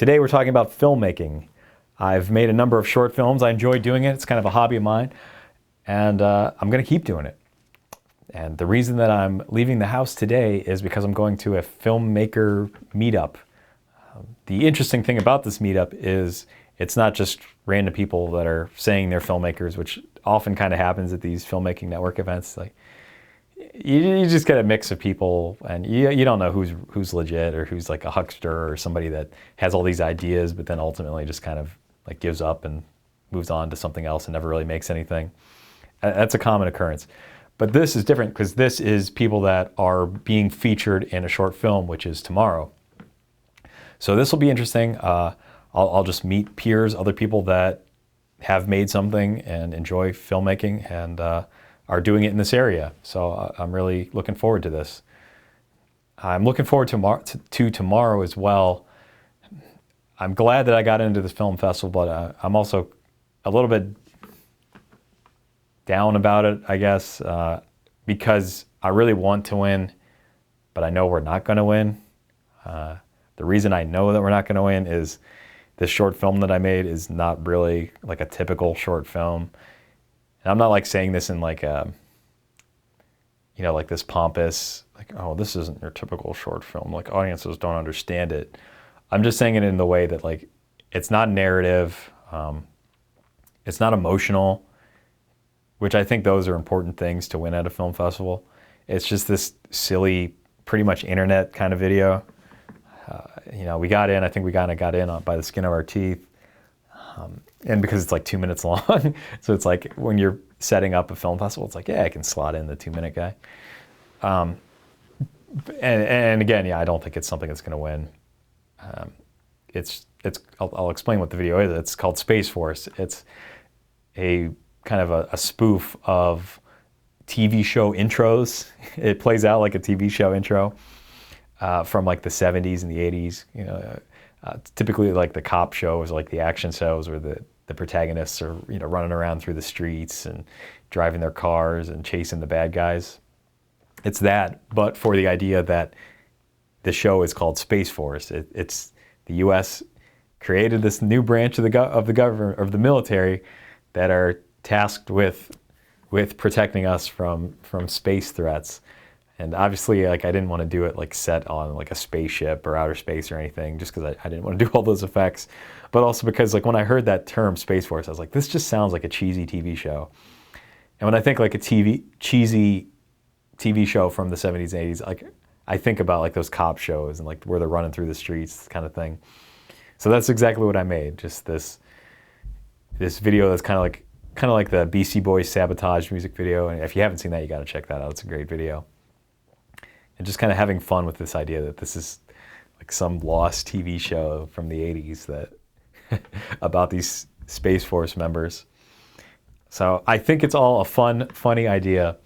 Today we're talking about filmmaking. I've made a number of short films. I enjoy doing it. It's kind of a hobby of mine, and I'm going to keep doing it. And the reason that I'm leaving the house today is because I'm going to a filmmaker meetup. The interesting thing about this meetup is it's not just random people that are saying they're filmmakers, which often kind of happens at these filmmaking network events. Like you just get a mix of people, and you don't know who's legit or who's like a huckster or somebody that has all these ideas, but then ultimately just kind of like gives up and moves on to something else and never really makes anything. That's a common occurrence. But this is different because this is people that are being featured in a short film, which is tomorrow. So this will be interesting. I'll just meet peers, other people that have made something and enjoy filmmaking and are doing it in this area. So I'm really looking forward to this. I'm looking forward to tomorrow as well. I'm glad that I got into this film festival, but I'm also a little bit down about it, I guess, because I really want to win, but I know we're not going to win. The reason I know that we're not going to win is this short film that I made is not really like a typical short film. And I'm not like saying this in like a, like this pompous, like, oh, this isn't your typical short film. Like audiences don't understand it. I'm just saying it in the way that like, it's not narrative. It's not emotional, which I think those are important things to win at a film festival. It's just this silly, pretty much internet kind of video. We got in, I think we kind of got in by the skin of our teeth. And because it's like 2 minutes long, so it's like when you're setting up a film festival, it's like, yeah, I can slot in the 2-minute guy. And again, yeah, I don't think it's something that's going to win. I'll explain what the video is. It's called Space Force. It's a kind of a spoof of TV show intros. It plays out like a TV show intro from like the 70s and the 80s. Typically like the cop shows, like the action shows where the protagonists are running around through the streets and driving their cars and chasing the bad guys. It's that, but for the idea that the show is called Space Force. It's the U.S. created this new branch of the government, of the military, that are tasked with protecting us from space threats. And obviously, like, I didn't want to do it like set on like a spaceship or outer space or anything, just because I didn't want to do all those effects. But also because like when I heard that term Space Force, I was like, this just sounds like a cheesy TV show. And when I think like a cheesy TV show from the 70s and 80s, like I think about like those cop shows and like where they're running through the streets kind of thing. So that's exactly what I made. Just this video that's kind of like the BC Boys Sabotage music video. And if you haven't seen that, you got to check that out. It's a great video. And just kind of having fun with this idea that this is like some lost TV show from the 80s that about these Space Force members. So I think it's all a fun, funny idea,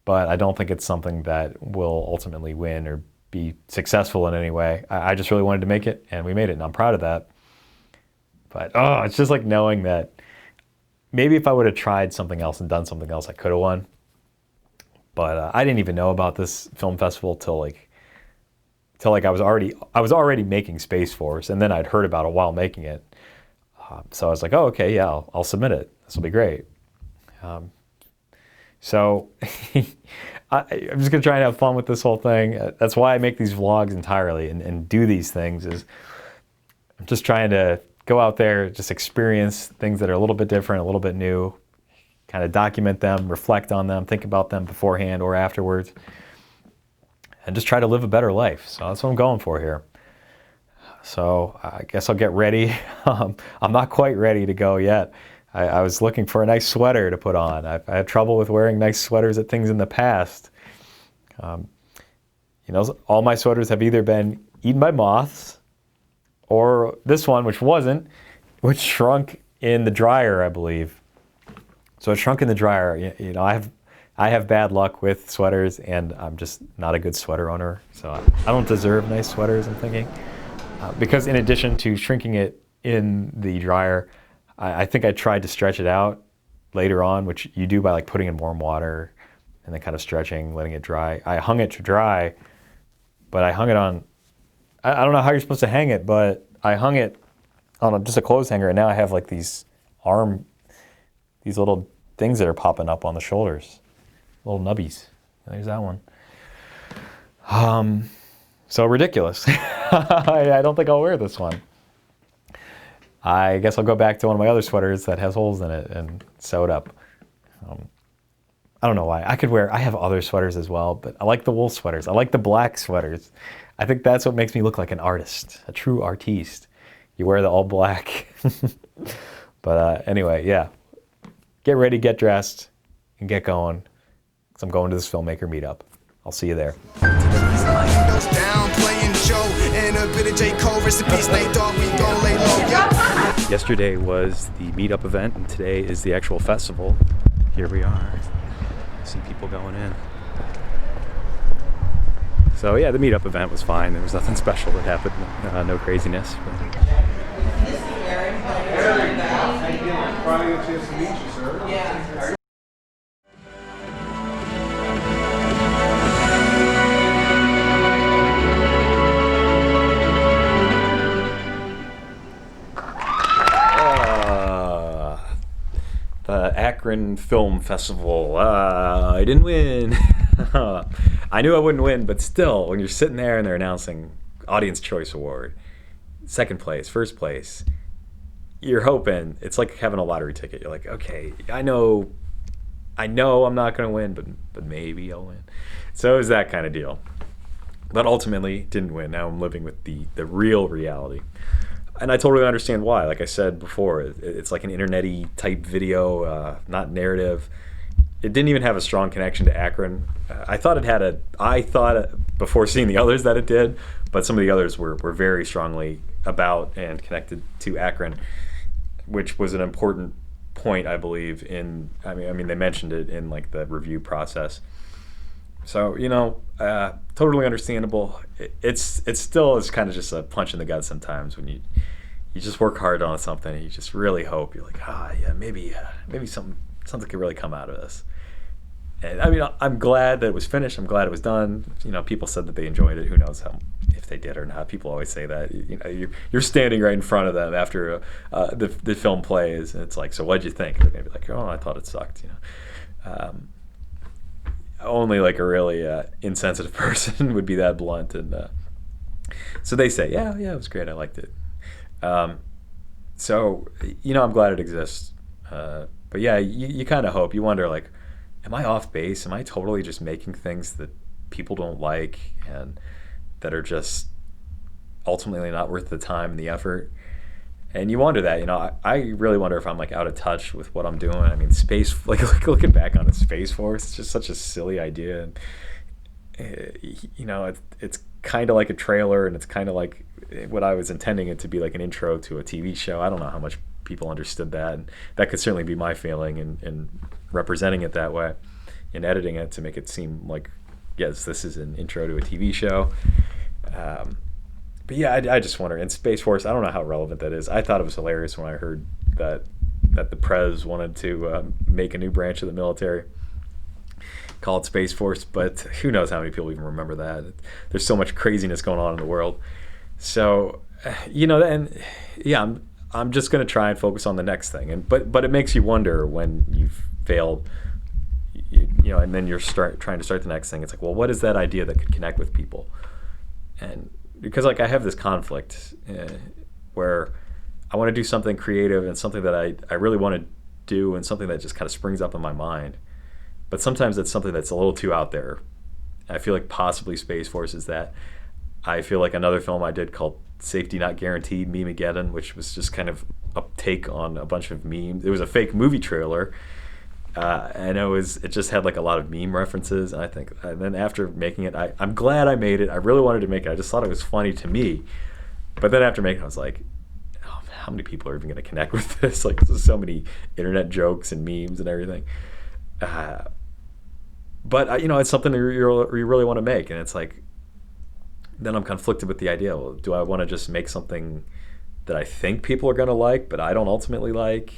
but I don't think it's something that will ultimately win or be successful in any way. I just really wanted to make it, and we made it, and I'm proud of that. But it's just like knowing that maybe if I would have tried something else and done something else, I could have won. But I didn't even know about this film festival till I was already making Space Force, and then I'd heard about it while making it. So I was like, oh, okay, yeah, I'll submit it. This will be great. So I'm just gonna try and have fun with this whole thing. That's why I make these vlogs entirely and do these things. Is I'm just trying to go out there, just experience things that are a little bit different, a little bit new. Kind of document them, reflect on them, think about them beforehand or afterwards, and just try to live a better life. So that's what I'm going for here. So I guess I'll get ready. I'm not quite ready to go yet. I was looking for a nice sweater to put on. I had trouble with wearing nice sweaters at things in the past. All my sweaters have either been eaten by moths, or this one, which shrunk in the dryer, I believe. So it shrunk in the dryer. I have bad luck with sweaters, and I'm just not a good sweater owner. So I don't deserve nice sweaters, I'm thinking. Because in addition to shrinking it in the dryer, I think I tried to stretch it out later on, which you do by like putting in warm water and then kind of stretching, letting it dry. I hung it to dry, but I hung it on, I don't know how you're supposed to hang it, but I hung it on just a clothes hanger, and now I have like these little things that are popping up on the shoulders, little nubbies. There's that one. So ridiculous. I don't think I'll wear this one. I guess I'll go back to one of my other sweaters that has holes in it and sew it up. I don't know why. I have other sweaters as well, but I like the wool sweaters. I like the black sweaters. I think that's what makes me look like an artist, a true artiste. You wear the all black. But anyway, yeah. Get ready, get dressed, and get going. Because I'm going to this filmmaker meetup. I'll see you there. Yesterday was the meetup event, and today is the actual festival. Here we are. See people going in. So yeah, the meetup event was fine. There was nothing special that happened. No craziness. But... the Akron Film Festival. I didn't win. I knew I wouldn't win, but still, when you're sitting there and they're announcing Audience Choice Award, second place, first place, you're hoping it's like having a lottery ticket. You're like, okay, I know I'm not going to win, but maybe I'll win. So it was that kind of deal. But ultimately, didn't win. Now I'm living with the real reality. And I totally understand why. Like I said before, it's like an internet-y type video, not narrative. It didn't even have a strong connection to Akron. I thought before seeing the others that it did, but some of the others were very strongly about and connected to Akron, which was an important point, I believe. I mean, they mentioned it in like the review process. So totally understandable. It's still kind of just a punch in the gut sometimes when you just work hard on something and you just really hope. You're like, yeah, maybe something could really come out of this. And I mean, I'm glad that it was finished. I'm glad it was done. People said that they enjoyed it. Who knows if they did or not? People always say that. You're standing right in front of them after the film plays, and it's like, so what'd you think? They're gonna be like, oh, I thought it sucked. Only like a really insensitive person would be that blunt, and so they say, yeah, it was great. I liked it. So I'm glad it exists. But yeah, you kind of hope. You wonder, like, am I off base? Am I totally just making things that people don't like and that are just ultimately not worth the time and the effort? And you wonder that, I really wonder if I'm like out of touch with what I'm doing. I mean, looking back on it, Space Force, it's just such a silly idea. And, it's kind of like a trailer, and it's kind of like what I was intending it to be, like an intro to a TV show. I don't know how much people understood that. And that could certainly be my failing in representing it that way, in editing it to make it seem like, yes, this is an intro to a TV show. But yeah, I just wonder. In Space Force, I don't know how relevant that is. I thought it was hilarious when I heard that the Prez wanted to make a new branch of the military, call it Space Force, but who knows how many people even remember that. There's so much craziness going on in the world. So, and yeah, I'm just going to try and focus on the next thing. But it makes you wonder when you've failed, and then you're trying to start the next thing. It's like, well, what is that idea that could connect with people? And because like I have this conflict where I want to do something creative and something that I really want to do and something that just kind of springs up in my mind. But sometimes it's something that's a little too out there. I feel like possibly Space Force is that. I feel like another film I did called Safety Not Guaranteed, Memegeddon, which was just kind of a take on a bunch of memes. It was a fake movie trailer, and it just had like a lot of meme references. And then after making it, I'm glad I made it. I really wanted to make it. I just thought it was funny to me. But then after making it, I was like, oh, how many people are even going to connect with this? Like, there's so many internet jokes and memes and everything. But it's something you really want to make, and it's like, then I'm conflicted with the idea. Well, do I want to just make something that I think people are going to like, but I don't ultimately like?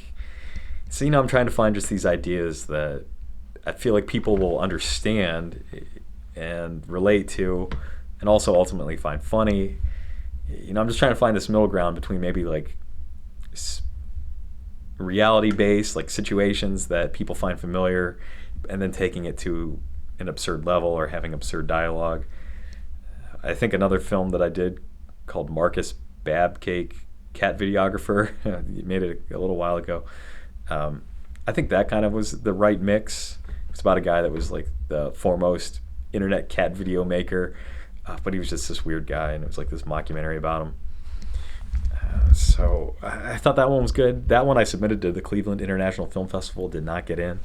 So, I'm trying to find just these ideas that I feel like people will understand and relate to, and also ultimately find funny. I'm just trying to find this middle ground between maybe like reality based like situations that people find familiar, and then taking it to an absurd level or having absurd dialogue. I think another film that I did called Marcus Babcake, Cat Videographer, you made it a little while ago. I think that kind of was the right mix. It's about a guy that was like the foremost internet cat video maker, but he was just this weird guy, and it was like this mockumentary about him. So I thought that one was good. That one I submitted to the Cleveland International Film Festival, did not get in.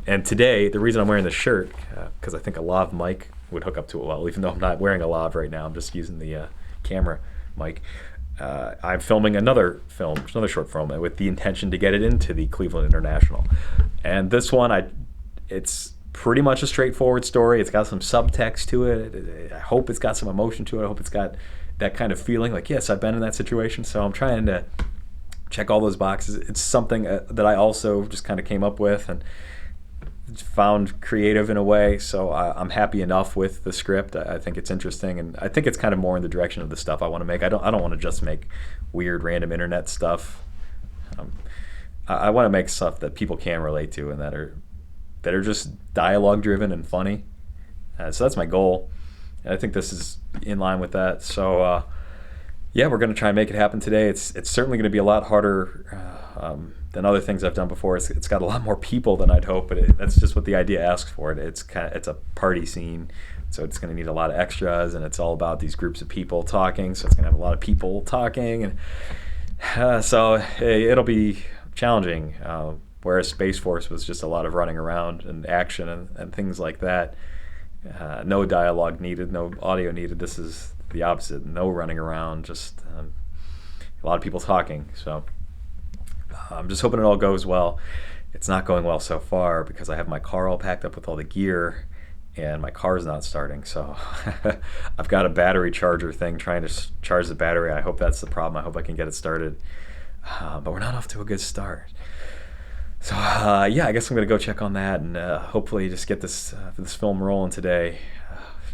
And today, the reason I'm wearing this shirt, because I think a lav mic would hook up to it well, even though I'm not wearing a lav right now. I'm just using the camera mic. I'm filming another short film with the intention to get it into the Cleveland International. And this one, it's pretty much a straightforward story. It's got some subtext to it. I hope it's got some emotion to it. I hope it's got that kind of feeling like, yes, I've been in that situation. So I'm trying to check all those boxes. It's something that I also just kind of came up with and found creative in a way. So I'm happy enough with the script. I think it's interesting, and I think it's kind of more in the direction of the stuff I want to make. I don't want to just make weird random internet stuff. I want to make stuff that people can relate to and that are just dialogue driven and funny. So that's my goal. And I think this is in line with that. So yeah, we're going to try and make it happen today. It's certainly going to be a lot harder than other things I've done before. It's got a lot more people than I'd hope, but that's just what the idea asks for. It's a party scene, so it's going to need a lot of extras, and it's all about these groups of people talking. So it's going to have a lot of people talking, and so it'll be challenging. Whereas Space Force was just a lot of running around and action and things like that. No dialogue needed, no audio needed. This is the opposite. No running around, just a lot of people talking. So I'm just hoping it all goes well. It's not going well so far because I have my car all packed up with all the gear and my car's not starting. So I've got a battery charger thing trying to charge the battery. I hope that's the problem. I hope I can get it started. But we're not off to a good start. So yeah, I guess I'm going to go check on that and hopefully just get this film rolling today.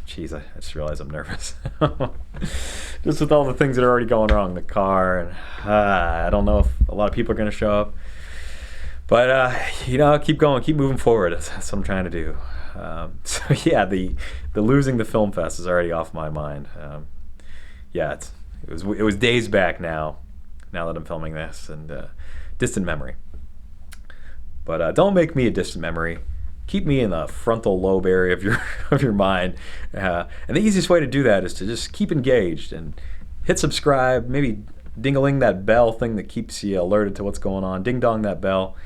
Jeez, I just realized I'm nervous. Just with all the things that are already going wrong, the car, and I don't know if a lot of people are going to show up. But, keep going, keep moving forward. That's what I'm trying to do. So yeah, the losing the film fest is already off my mind. Yeah, it was days back now that I'm filming this, and distant memory. But don't make me a distant memory. Keep me in the frontal lobe area of your mind. And the easiest way to do that is to just keep engaged and hit subscribe, maybe ding-a-ling that bell thing that keeps you alerted to what's going on. Ding-dong that bell,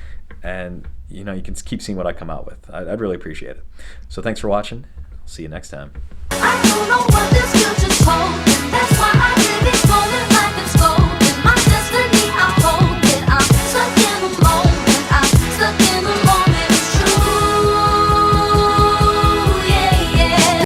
and you can keep seeing what I come out with. I'd really appreciate it. So thanks for watching. I'll see you next time. I don't know what this future's holding.